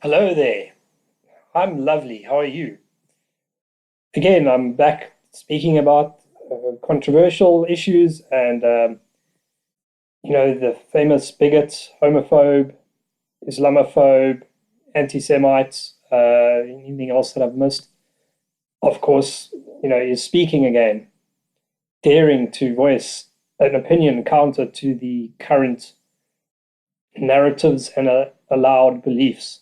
Hello there. I'm lovely. How are you? Again, I'm back speaking about controversial issues and, the famous bigot, homophobe, Islamophobe, anti Semites, anything else that I've missed. Of course, is speaking again, daring to voice an opinion counter to the current narratives and allowed beliefs.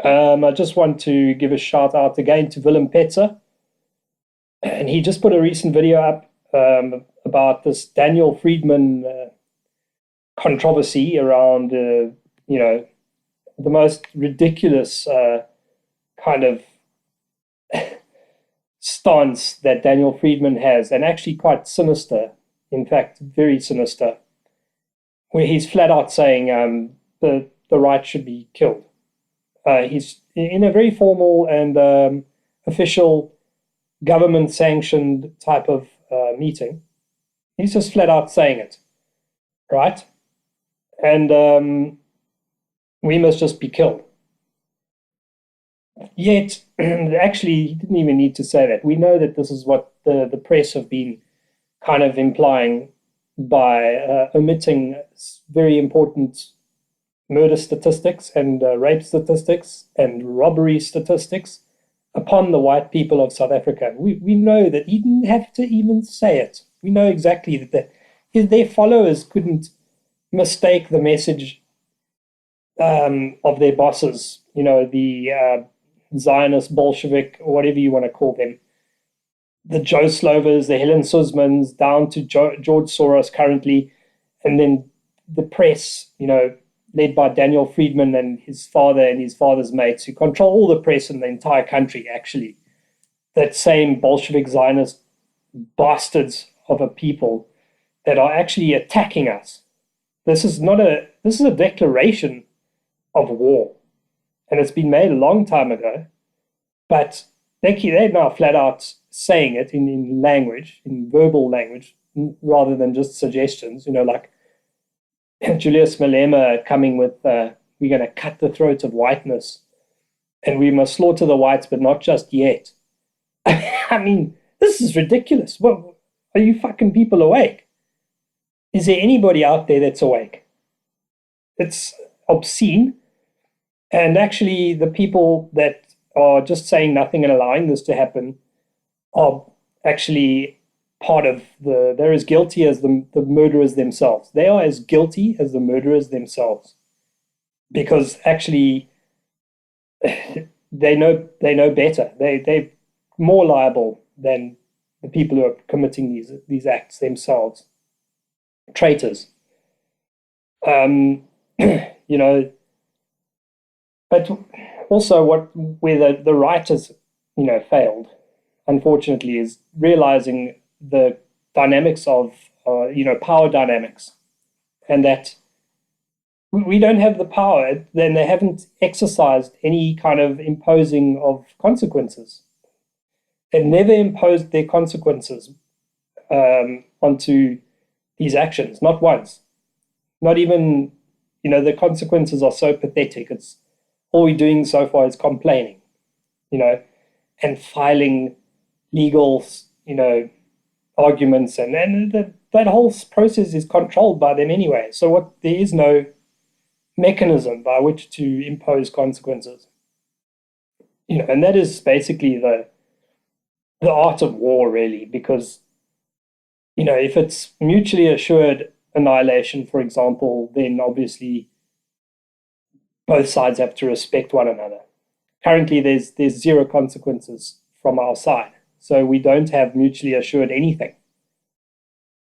I just want to give a shout out again to Willem Petzer, and he just put a recent video up about this Daniel Friedman controversy around, the most ridiculous kind of stance that Daniel Friedman has, and actually quite sinister, in fact, very sinister, where he's flat out saying the right should be killed. He's in a very formal and official government sanctioned type of meeting. He's just flat out saying it, right? And we must just be killed. Yet, actually, he didn't even need to say that. We know that this is what the press have been kind of implying by omitting very important murder statistics and rape statistics and robbery statistics upon the white people of South Africa. We know that he didn't have to even say it. We know exactly that their followers couldn't mistake the message of their bosses, the Zionist, Bolshevik, or whatever you want to call them, the Joe Slovers, the Helen Suzmans, down to George Soros currently, and then the press, led by Daniel Friedman and his father and his father's mates, who control all the press in the entire country, actually. That same Bolshevik Zionist bastards of a people that are actually attacking us. This is a declaration of war. And it's been made a long time ago, but they're now flat out saying it in language, in verbal language, rather than just suggestions, like Julius Malema coming with, we're going to cut the throat of whiteness and we must slaughter the whites, but not just yet. I mean, this is ridiculous. What, are you fucking people awake? Is there anybody out there that's awake? It's obscene. And actually, the people that are just saying nothing and allowing this to happen are actually part of they're as guilty as the murderers themselves. They are as guilty as the murderers themselves. Because actually they know better. They're more liable than the people who are committing these acts themselves. Traitors. You know, but also where the right has, failed, unfortunately, is realizing the dynamics of power dynamics, and that we don't have the power. Then they haven't exercised any kind of imposing of consequences. They've never imposed their consequences onto these actions, not once. Not even, the consequences are so pathetic. It's all we're doing so far is complaining, and filing legal, arguments, and that whole process is controlled by them anyway. So there is no mechanism by which to impose consequences, and that is basically the art of war, really, because if it's mutually assured annihilation, for example, then obviously both sides have to respect one another. Currently, there's zero consequences from our side, so we don't have mutually assured anything.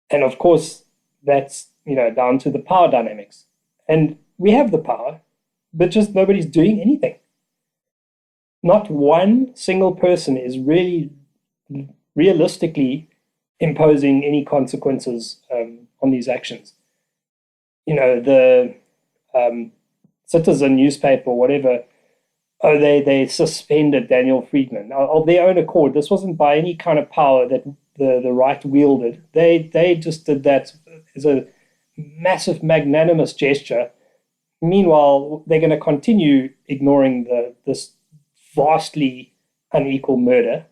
And of course, that's down to the power dynamics. And we have the power, but just nobody's doing anything. Not one single person is really realistically imposing any consequences on these actions. The Citizen newspaper or whatever, they suspended Daniel Friedman of their own accord. This wasn't by any kind of power that the right wielded. They just did that as a massive magnanimous gesture, Meanwhile, they're going to continue ignoring this vastly unequal murder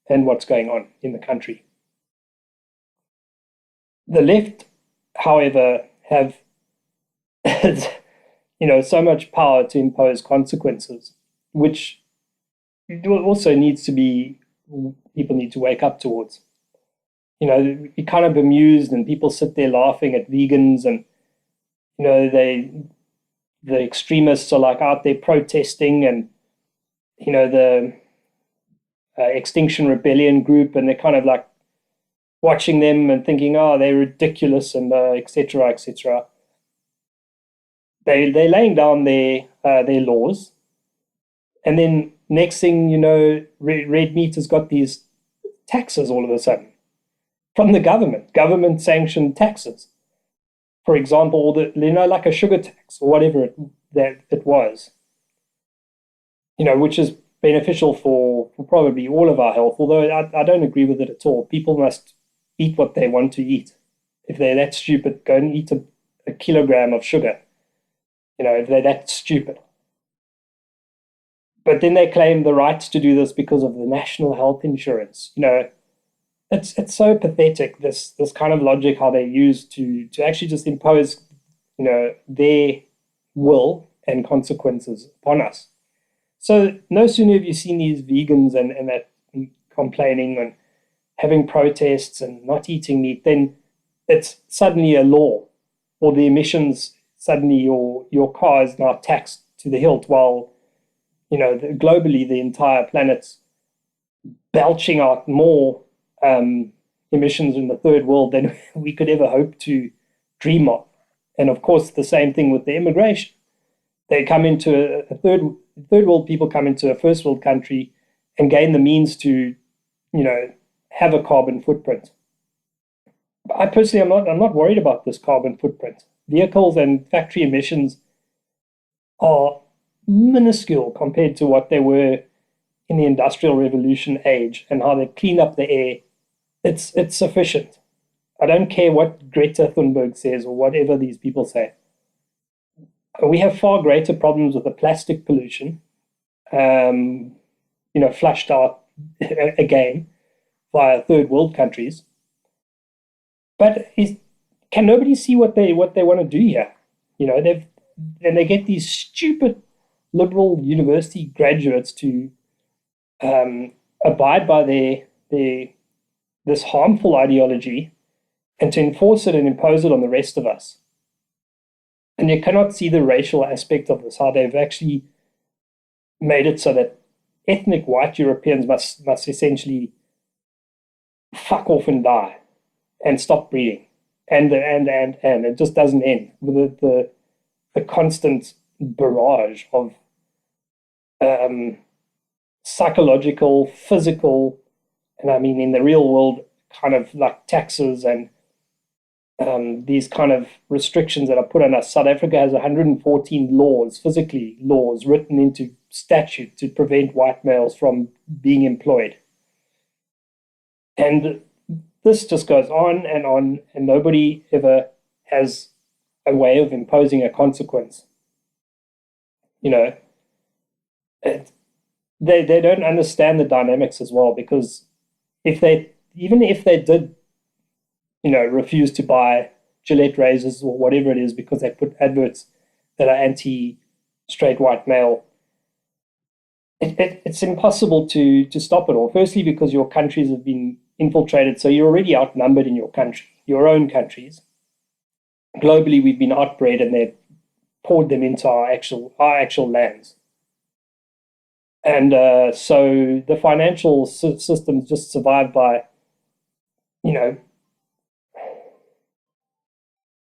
and what's going on in the country. The left, however, have so much power to impose consequences, which also needs to be people need to wake up towards. You're kind of bemused, and people sit there laughing at vegans, and the extremists are like out there protesting, and the Extinction Rebellion group, and they're kind of like watching them and thinking, oh, they're ridiculous, and etc. etc. They're laying down their laws, and then next thing you know, red meat has got these taxes all of a sudden from the government sanctioned taxes. For example, like a sugar tax or whatever it was, which is beneficial for probably all of our health, although I don't agree with it at all. People must eat what they want to eat. If they're that stupid, go and eat a kilogram of sugar, if they're that stupid. But then they claim the rights to do this because of the national health insurance. It's so pathetic, this kind of logic how they use to actually just impose, their will and consequences upon us. So no sooner have you seen these vegans and that complaining and having protests and not eating meat, then it's suddenly a law, or the emissions, suddenly your car is now taxed to the hilt, while globally the entire planet's belching out more emissions in the third world than we could ever hope to dream of. And of course, the same thing with the immigration. They come into a third world people come into a first world country and gain the means to, have a carbon footprint. I personally, I'm not worried about this carbon footprint. Vehicles and factory emissions are minuscule compared to what they were in the Industrial Revolution age and how they clean up the air. It's sufficient. I don't care what Greta Thunberg says or whatever these people say. We have far greater problems with the plastic pollution, flushed out again via third world countries. But can nobody see what they want to do here? They get these stupid liberal university graduates to abide by this harmful ideology and to enforce it and impose it on the rest of us. And you cannot see the racial aspect of this, how they've actually made it so that ethnic white Europeans must essentially fuck off and die and stop breeding. And it just doesn't end with the constant barrage of psychological, physical, and I mean in the real world, kind of like taxes and these kind of restrictions that are put on us. South Africa has 114 laws, physically laws, written into statute to prevent white males from being employed. And this just goes on, and nobody ever has a way of imposing a consequence. They don't understand the dynamics as well, because even if they did, refuse to buy Gillette razors or whatever it is because they put adverts that are anti-straight white male, it's impossible to stop it all. Firstly, because your countries have been infiltrated, so you're already outnumbered in your own countries. Globally, we've been outbred, and they've poured them into our actual lands. And so the financial systems just survive by,